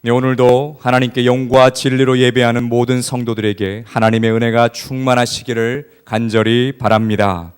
네, 오늘도 하나님께 영과 진리로 예배하는 모든 성도들에게 하나님의 은혜가 충만하시기를 간절히 바랍니다.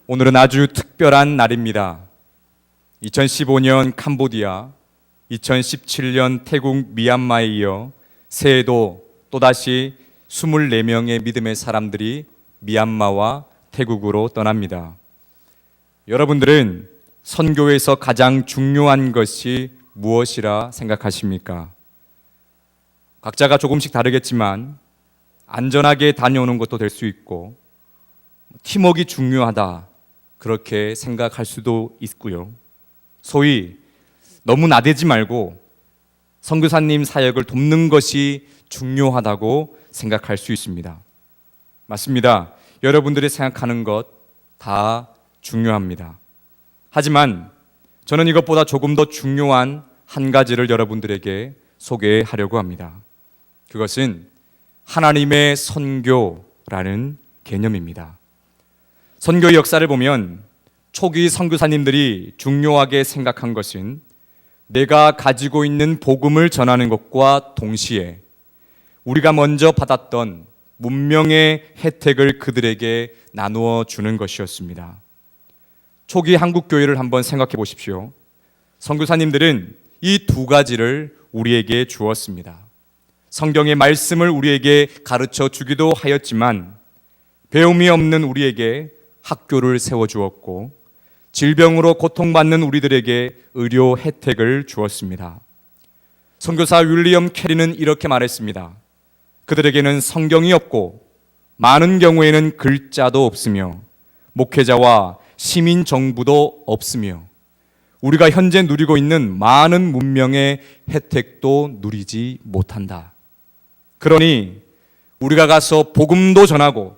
오늘은 아주 특별한 날입니다. 2015년 캄보디아, 2017년 태국 미얀마에 이어 새해도 또다시 24명의 믿음의 사람들이 미얀마와 태국으로 떠납니다. 여러분들은 선교에서 가장 중요한 것이 무엇이라 생각하십니까? 각자가 조금씩 다르겠지만 안전하게 다녀오는 것도 될 수 있고 팀워크가 중요하다 그렇게 생각할 수도 있고요. 소위 너무 나대지 말고 선교사님 사역을 돕는 것이 중요하다고 생각할 수 있습니다. 맞습니다. 여러분들이 생각하는 것 다 중요합니다. 하지만 저는 이것보다 조금 더 중요한 한 가지를 여러분들에게 소개하려고 합니다. 그것은 하나님의 선교라는 개념입니다. 선교의 역사를 보면 초기 선교사님들이 중요하게 생각한 것은 내가 가지고 있는 복음을 전하는 것과 동시에 우리가 먼저 받았던 문명의 혜택을 그들에게 나누어 주는 것이었습니다. 초기 한국 교회를 한번 생각해 보십시오. 선교사님들은 이 두 가지를 우리에게 주었습니다. 성경의 말씀을 우리에게 가르쳐 주기도 하였지만 배움이 없는 우리에게 학교를 세워 주었고 질병으로 고통받는 우리들에게 의료 혜택을 주었습니다. 선교사 윌리엄 캐리는 이렇게 말했습니다. 그들에게는 성경이 없고 많은 경우에는 글자도 없으며 목회자와 시민 정부도 없으며 우리가 현재 누리고 있는 많은 문명의 혜택도 누리지 못한다. 그러니 우리가 가서 복음도 전하고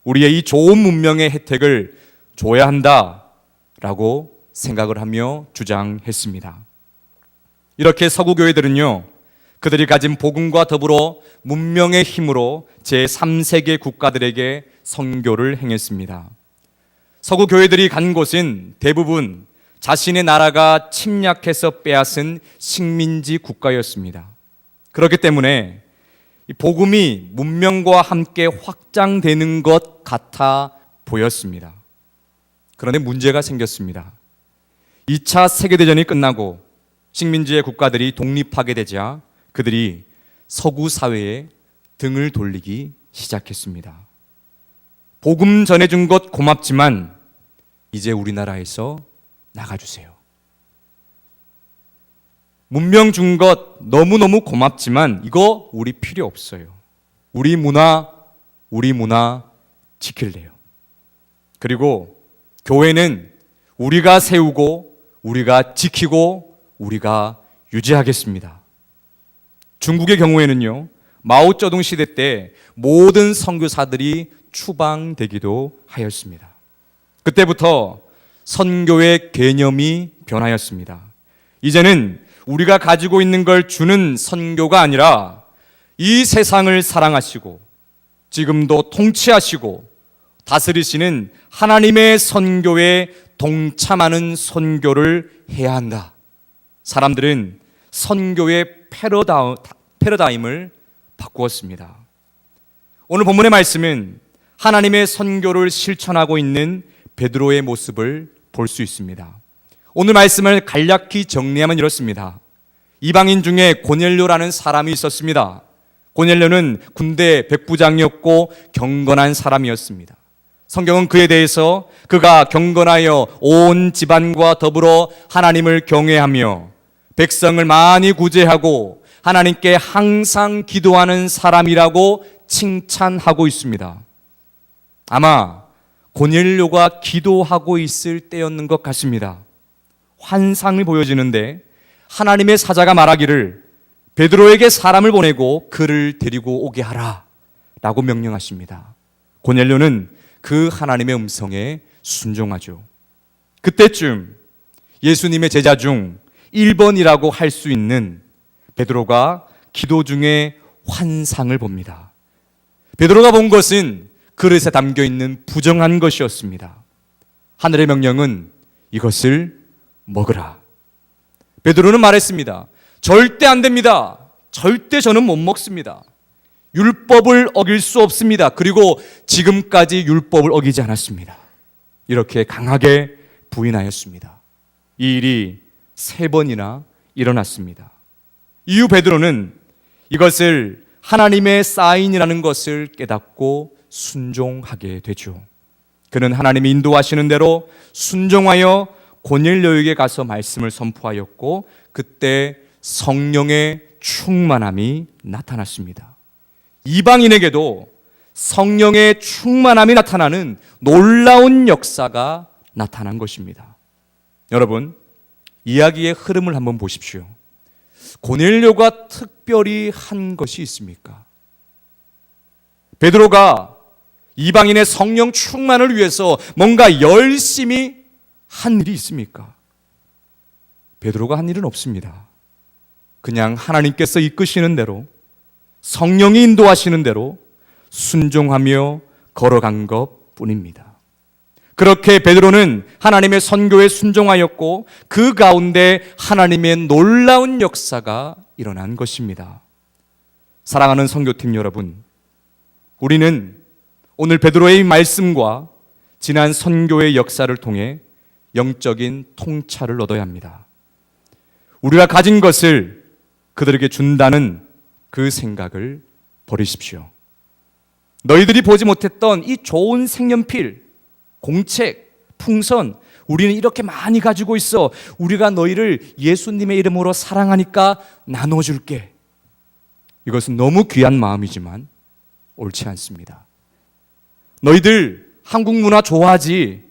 우리의 이 좋은 문명의 혜택을 줘야 한다라고 생각을 하며 주장했습니다. 이렇게 서구 교회들은요, 그들이 가진 복음과 더불어 문명의 힘으로 제3세계 국가들에게 선교를 행했습니다. 서구 교회들이 간 곳은 대부분 자신의 나라가 침략해서 빼앗은 식민지 국가였습니다. 그렇기 때문에 복음이 문명과 함께 확장되는 것 같아 보였습니다. 그런데 문제가 생겼습니다. 2차 세계대전이 끝나고 식민지의 국가들이 독립하게 되자 그들이 서구 사회에 등을 돌리기 시작했습니다. 복음 전해준 것 고맙지만 이제 우리나라에서 나가주세요. 문명 준 것 너무너무 고맙지만 이거 우리 필요 없어요. 우리 문화 지킬래요. 그리고 교회는 우리가 세우고 우리가 지키고 우리가 유지하겠습니다. 중국의 경우에는요, 마오쩌둥 시대 때 모든 선교사들이 추방되기도 하였습니다. 그때부터 선교의 개념이 변하였습니다. 이제는 우리가 가지고 있는 걸 주는 선교가 아니라 이 세상을 사랑하시고 지금도 통치하시고 다스리시는 하나님의 선교에 동참하는 선교를 해야 한다. 사람들은 선교의 패러다임을 바꾸었습니다. 오늘 본문의 말씀은 하나님의 선교를 실천하고 있는 베드로의 모습을 볼 수 있습니다. 오늘 말씀을 간략히 정리하면 이렇습니다. 이방인 중에 고넬료라는 사람이 있었습니다. 고넬료는 군대 백부장이었고 경건한 사람이었습니다. 성경은 그에 대해서 그가 경건하여 온 집안과 더불어 하나님을 경외하며 백성을 많이 구제하고 하나님께 항상 기도하는 사람이라고 칭찬하고 있습니다. 아마 고넬료가 기도하고 있을 때였는 것 같습니다. 환상을 보여지는데 하나님의 사자가 말하기를 베드로에게 사람을 보내고 그를 데리고 오게 하라 라고 명령하십니다. 고넬료는 그 하나님의 음성에 순종하죠. 그때쯤 예수님의 제자 중 1번이라고 할 수 있는 베드로가 기도 중에 환상을 봅니다. 베드로가 본 것은 그릇에 담겨있는 부정한 것이었습니다. 하늘의 명령은 이것을 먹으라. 베드로는 말했습니다. 절대 안 됩니다. 절대 저는 못 먹습니다. 율법을 어길 수 없습니다. 그리고 지금까지 율법을 어기지 않았습니다. 이렇게 강하게 부인하였습니다. 이 일이 3번이나 일어났습니다. 이후 베드로는 이것을 하나님의 사인이라는 것을 깨닫고 순종하게 되죠. 그는 하나님이 인도하시는 대로 순종하여 고넬료에게 가서 말씀을 선포하였고, 그때 성령의 충만함이 나타났습니다. 이방인에게도 성령의 충만함이 나타나는 놀라운 역사가 나타난 것입니다. 여러분, 이야기의 흐름을 한번 보십시오. 고넬료가 특별히 한 것이 있습니까? 베드로가 이방인의 성령 충만을 위해서 뭔가 열심히 한 일이 있습니까? 베드로가 한 일은 없습니다. 그냥 하나님께서 이끄시는 대로, 성령이 인도하시는 대로 순종하며 걸어간 것 뿐입니다. 그렇게 베드로는 하나님의 선교에 순종하였고, 그 가운데 하나님의 놀라운 역사가 일어난 것입니다. 사랑하는 선교팀 여러분, 우리는 오늘 베드로의 말씀과 지난 선교의 역사를 통해 영적인 통찰을 얻어야 합니다. 우리가 가진 것을 그들에게 준다는 그 생각을 버리십시오. 너희들이 보지 못했던 이 좋은 색연필, 공책, 풍선, 우리는 이렇게 많이 가지고 있어. 우리가 너희를 예수님의 이름으로 사랑하니까 나눠줄게. 이것은 너무 귀한 마음이지만 옳지 않습니다. 너희들 한국 문화 좋아하지?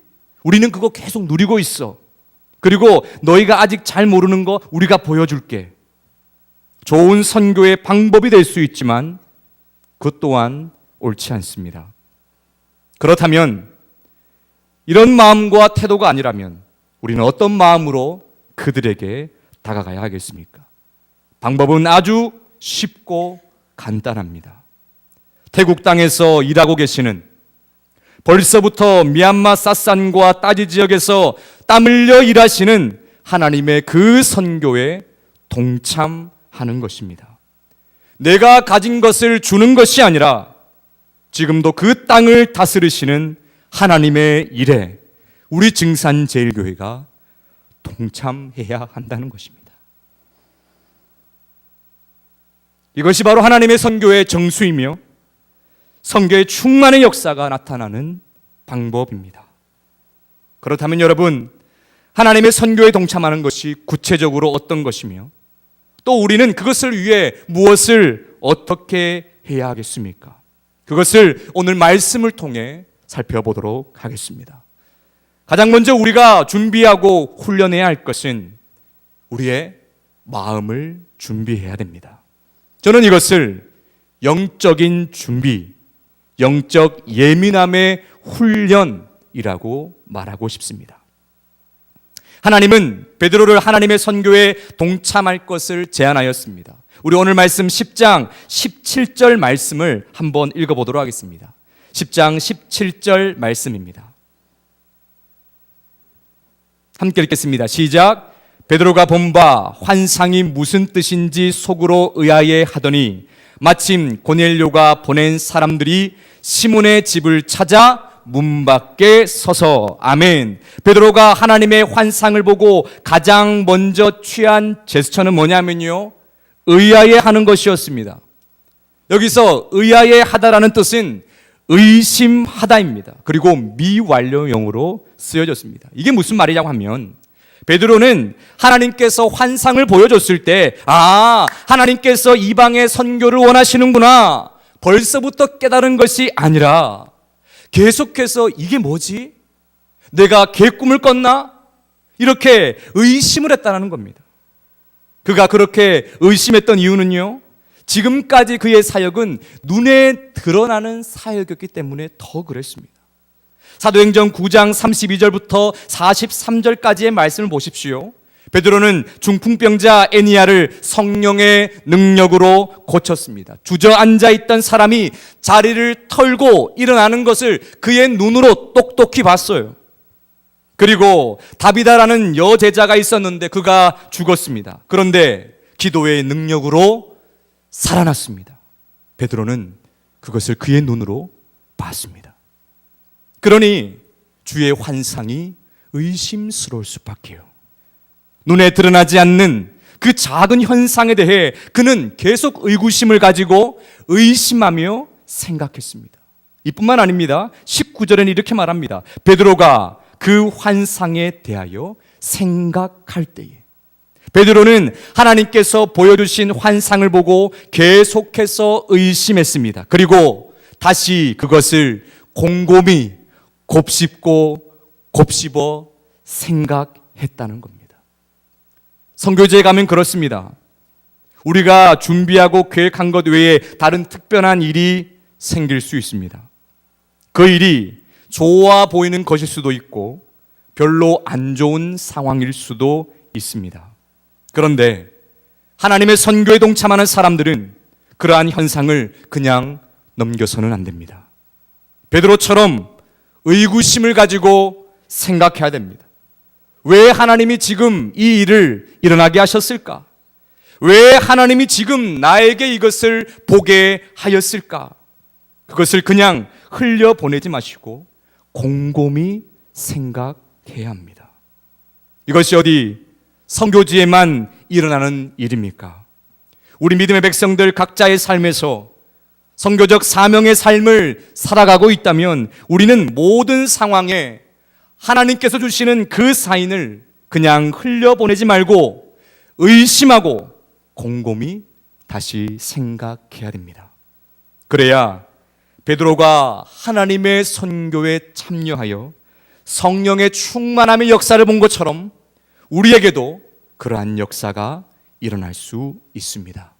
우리는 그거 계속 누리고 있어. 그리고 너희가 아직 잘 모르는 거 우리가 보여줄게. 좋은 선교의 방법이 될 수 있지만 그것 또한 옳지 않습니다. 그렇다면 이런 마음과 태도가 아니라면 우리는 어떤 마음으로 그들에게 다가가야 하겠습니까? 방법은 아주 쉽고 간단합니다. 태국 땅에서 일하고 계시는, 벌써부터 미얀마 사산과 따지 지역에서 땀 흘려 일하시는 하나님의 그 선교에 동참하는 것입니다. 내가 가진 것을 주는 것이 아니라 지금도 그 땅을 다스리시는 하나님의 일에 우리 증산제일교회가 동참해야 한다는 것입니다. 이것이 바로 하나님의 선교의 정수이며 선교의 충만의 역사가 나타나는 방법입니다. 그렇다면 여러분, 하나님의 선교에 동참하는 것이 구체적으로 어떤 것이며 또 우리는 그것을 위해 무엇을 어떻게 해야 하겠습니까? 그것을 오늘 말씀을 통해 살펴보도록 하겠습니다. 가장 먼저 우리가 준비하고 훈련해야 할 것은 우리의 마음을 준비해야 됩니다. 저는 이것을 영적인 준비, 영적 예민함의 훈련이라고 말하고 싶습니다. 하나님은 베드로를 하나님의 선교에 동참할 것을 제안하였습니다. 우리 오늘 말씀 10장 17절 말씀을 한번 읽어보도록 하겠습니다. 10장 17절 말씀입니다. 함께 읽겠습니다. 시작. 베드로가 본 바 환상이 무슨 뜻인지 속으로 의아해 하더니 마침 고넬료가 보낸 사람들이 시몬의 집을 찾아 문 밖에 서서, 아멘. 베드로가 하나님의 환상을 보고 가장 먼저 취한 제스처는 뭐냐면요, 의아해 하는 것이었습니다. 여기서 의아해 하다라는 뜻은 의심하다입니다. 그리고 미완료형으로 쓰여졌습니다. 이게 무슨 말이냐고 하면, 베드로는 하나님께서 환상을 보여줬을 때, 하나님께서 이방의 선교를 원하시는구나, 벌써부터 깨달은 것이 아니라 계속해서 이게 뭐지? 내가 개꿈을 꿨나? 이렇게 의심을 했다는 겁니다. 그가 그렇게 의심했던 이유는요, 지금까지 그의 사역은 눈에 드러나는 사역이었기 때문에 더 그랬습니다. 사도행전 9장 32절부터 43절까지의 말씀을 보십시오. 베드로는 중풍병자 애니야를 성령의 능력으로 고쳤습니다. 주저앉아 있던 사람이 자리를 털고 일어나는 것을 그의 눈으로 똑똑히 봤어요. 그리고 다비다라는 여제자가 있었는데 그가 죽었습니다. 그런데 기도의 능력으로 살아났습니다. 베드로는 그것을 그의 눈으로 봤습니다. 그러니 주의 환상이 의심스러울 수밖에요. 눈에 드러나지 않는 그 작은 현상에 대해 그는 계속 의구심을 가지고 의심하며 생각했습니다. 이뿐만 아닙니다. 19절에는 이렇게 말합니다. 베드로가 그 환상에 대하여 생각할 때에, 베드로는 하나님께서 보여주신 환상을 보고 계속해서 의심했습니다. 그리고 다시 그것을 곰곰이 곱씹어 생각했다는 겁니다. 선교지에 가면 그렇습니다. 우리가 준비하고 계획한 것 외에 다른 특별한 일이 생길 수 있습니다. 그 일이 좋아 보이는 것일 수도 있고 별로 안 좋은 상황일 수도 있습니다. 그런데 하나님의 선교에 동참하는 사람들은 그러한 현상을 그냥 넘겨서는 안 됩니다. 베드로처럼 의구심을 가지고 생각해야 됩니다. 왜 하나님이 지금 이 일을 일어나게 하셨을까? 왜 하나님이 지금 나에게 이것을 보게 하였을까? 그것을 그냥 흘려보내지 마시고 곰곰이 생각해야 합니다. 이것이 어디 선교지에만 일어나는 일입니까? 우리 믿음의 백성들 각자의 삶에서 선교적 사명의 삶을 살아가고 있다면 우리는 모든 상황에 하나님께서 주시는 그 사인을 그냥 흘려보내지 말고 의심하고 곰곰이 다시 생각해야 됩니다. 그래야 베드로가 하나님의 선교에 참여하여 성령의 충만함의 역사를 본 것처럼 우리에게도 그러한 역사가 일어날 수 있습니다.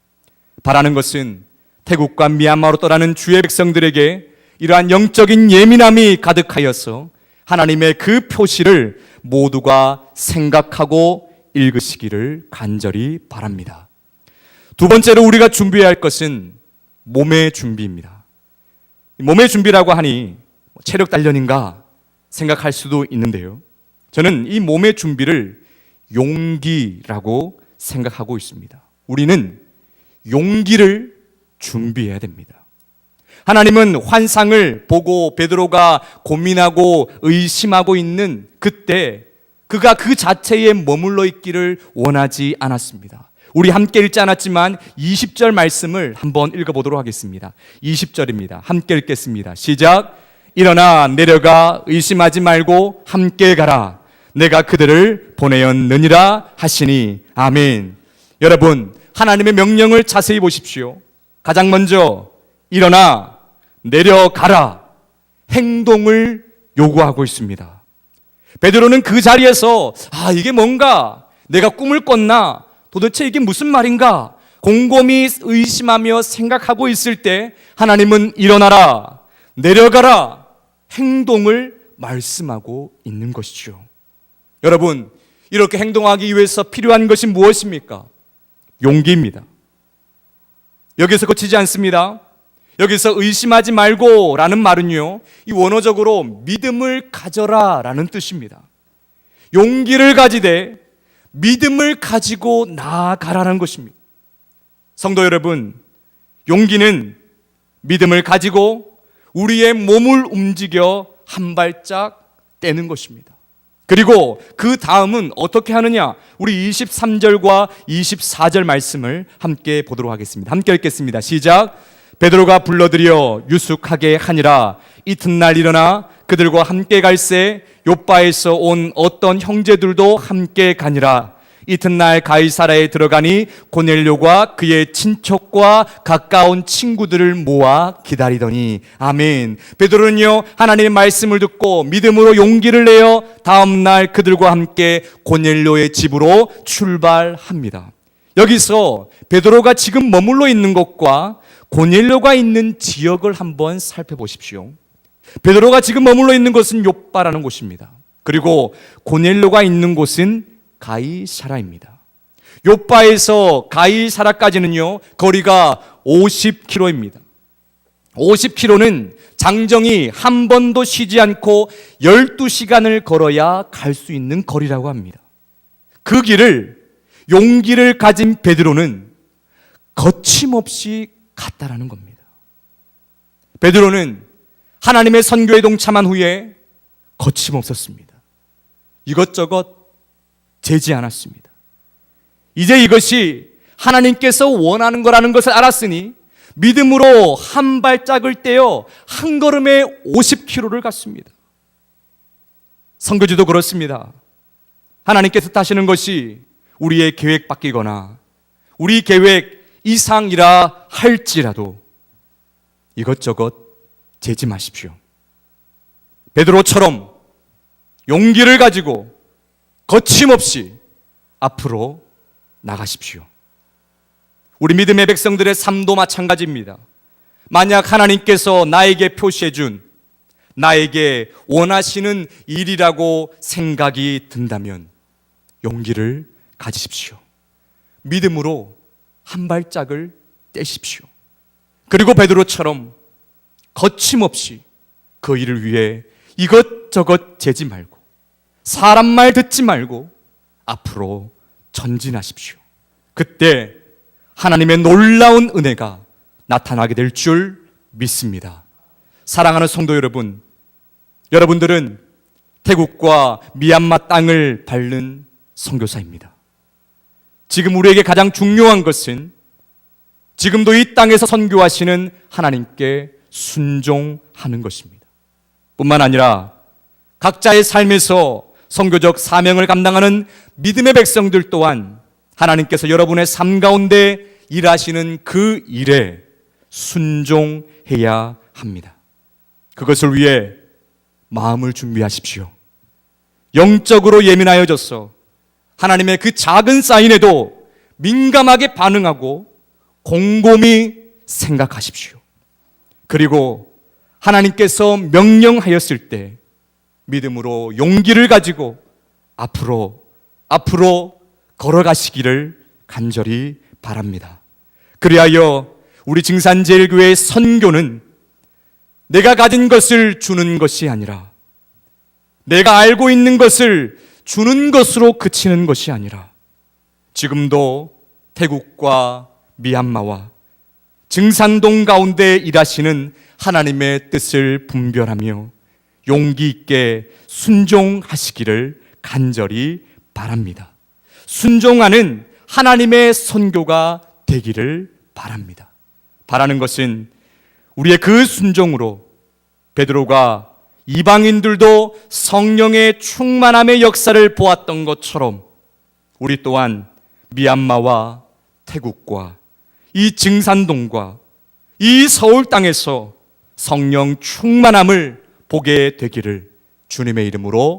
바라는 것은 태국과 미얀마로 떠나는 주의 백성들에게 이러한 영적인 예민함이 가득하여서 하나님의 그 표시를 모두가 생각하고 읽으시기를 간절히 바랍니다. 두 번째로 우리가 준비해야 할 것은 몸의 준비입니다. 몸의 준비라고 하니 체력 단련인가 생각할 수도 있는데요. 저는 이 몸의 준비를 용기라고 생각하고 있습니다. 우리는 용기를 준비해야 됩니다. 하나님은 환상을 보고 베드로가 고민하고 의심하고 있는 그때 그가 그 자체에 머물러 있기를 원하지 않았습니다. 우리 함께 읽지 않았지만 20절 말씀을 한번 읽어보도록 하겠습니다. 20절입니다. 함께 읽겠습니다. 시작. 일어나 내려가 의심하지 말고 함께 가라. 내가 그들을 보내었느니라 하시니. 아멘. 여러분, 하나님의 명령을 자세히 보십시오. 가장 먼저 일어나 내려가라. 행동을 요구하고 있습니다. 베드로는 그 자리에서 이게 뭔가 내가 꿈을 꿨나? 도대체 이게 무슨 말인가? 곰곰이 의심하며 생각하고 있을 때 하나님은 일어나라, 내려가라, 행동을 말씀하고 있는 것이죠. 여러분, 이렇게 행동하기 위해서 필요한 것이 무엇입니까? 용기입니다. 여기서 그치지 않습니다. 여기서 의심하지 말고 라는 말은요, 이 원어적으로 믿음을 가져라 라는 뜻입니다. 용기를 가지되 믿음을 가지고 나아가라는 것입니다. 성도 여러분, 용기는 믿음을 가지고 우리의 몸을 움직여 한 발짝 떼는 것입니다. 그리고 그 다음은 어떻게 하느냐? 우리 23절과 24절 말씀을 함께 보도록 하겠습니다. 함께 읽겠습니다. 시작. 베드로가 불러들여 유숙하게 하니라. 이튿날 일어나 그들과 함께 갈새 요바에서 온 어떤 형제들도 함께 가니라. 이튿날 가이사라에 들어가니 고넬료가 그의 친척과 가까운 친구들을 모아 기다리더니. 아멘. 베드로는요, 하나님의 말씀을 듣고 믿음으로 용기를 내어 다음날 그들과 함께 고넬료의 집으로 출발합니다. 여기서 베드로가 지금 머물러 있는 곳과 고넬료가 있는 지역을 한번 살펴보십시오. 베드로가 지금 머물러 있는 곳은 욥바라는 곳입니다. 그리고 고넬료가 있는 곳은 가이사라입니다. 욥바에서 가이사라까지는요, 거리가 50km입니다. 50km는 장정이 한 번도 쉬지 않고 12시간을 걸어야 갈 수 있는 거리라고 합니다. 그 길을 용기를 가진 베드로는 거침없이 갔다라는 겁니다. 베드로는 하나님의 선교에 동참한 후에 거침없었습니다. 이것저것 재지 않았습니다. 이제 이것이 하나님께서 원하는 거라는 것을 알았으니 믿음으로 한 발짝을 떼어 한 걸음에 50km를 갔습니다. 선교지도 그렇습니다. 하나님께서 하시는 것이 우리의 계획 바뀌거나 우리 계획 이상이라 할지라도 이것저것 재지 마십시오. 베드로처럼 용기를 가지고 거침없이 앞으로 나가십시오. 우리 믿음의 백성들의 삶도 마찬가지입니다. 만약 하나님께서 나에게 표시해준 나에게 원하시는 일이라고 생각이 든다면 용기를 가지십시오. 믿음으로 한 발짝을 떼십시오. 그리고 베드로처럼 거침없이 그 일을 위해 이것저것 재지 말고 사람 말 듣지 말고 앞으로 전진하십시오. 그때 하나님의 놀라운 은혜가 나타나게 될 줄 믿습니다. 사랑하는 성도 여러분, 여러분들은 태국과 미얀마 땅을 밟는 선교사입니다. 지금 우리에게 가장 중요한 것은 지금도 이 땅에서 선교하시는 하나님께 순종하는 것입니다. 뿐만 아니라 각자의 삶에서 선교적 사명을 감당하는 믿음의 백성들 또한 하나님께서 여러분의 삶 가운데 일하시는 그 일에 순종해야 합니다. 그것을 위해 마음을 준비하십시오. 영적으로 예민하여져서 하나님의 그 작은 사인에도 민감하게 반응하고 곰곰이 생각하십시오. 그리고 하나님께서 명령하였을 때 믿음으로 용기를 가지고 앞으로 걸어가시기를 간절히 바랍니다. 그리하여 우리 증산제일교회의 선교는 내가 가진 것을 주는 것이 아니라 내가 알고 있는 것을 주는 것으로 그치는 것이 아니라 지금도 태국과 미얀마와 증산동 가운데 일하시는 하나님의 뜻을 분별하며 용기 있게 순종하시기를 간절히 바랍니다. 순종하는 하나님의 선교가 되기를 바랍니다. 바라는 것은 우리의 그 순종으로 베드로가 이방인들도 성령의 충만함의 역사를 보았던 것처럼 우리 또한 미얀마와 태국과 이 증산동과 이 서울 땅에서 성령 충만함을 보게 되기를 주님의 이름으로